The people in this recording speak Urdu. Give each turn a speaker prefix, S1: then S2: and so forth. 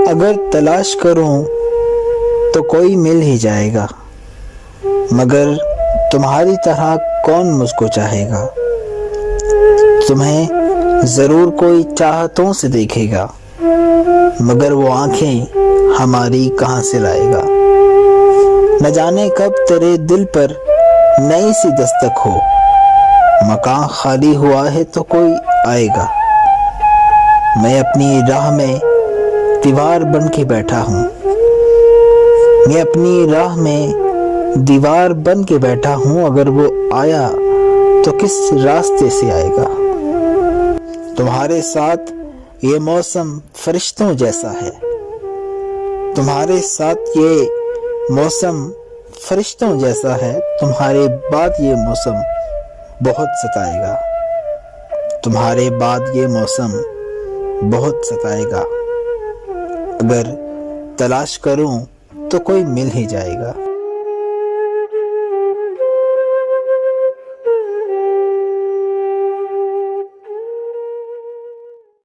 S1: اگر تلاش کروں تو کوئی مل ہی جائے گا، مگر تمہاری طرح کون مجھ کو چاہے گا؟ تمہیں ضرور کوئی چاہتوں سے دیکھے گا، مگر وہ آنکھیں ہماری کہاں سے لائے گا؟ نہ جانے کب تیرے دل پر نئی سی دستک ہو، مکان خالی ہوا ہے تو کوئی آئے گا۔ میں اپنی راہ میں دیوار بن کے بیٹھا ہوں، میں اپنی راہ میں دیوار بن کے بیٹھا ہوں، اگر وہ آیا تو کس راستے سے آئے گا؟ تمہارے ساتھ یہ موسم فرشتوں جیسا ہے، تمہارے ساتھ یہ موسم فرشتوں جیسا ہے، تمہارے بعد یہ موسم بہت ستائے گا، تمہارے بعد یہ موسم بہت ستائے گا۔ اگر تلاش کروں تو کوئی مل ہی جائے گا۔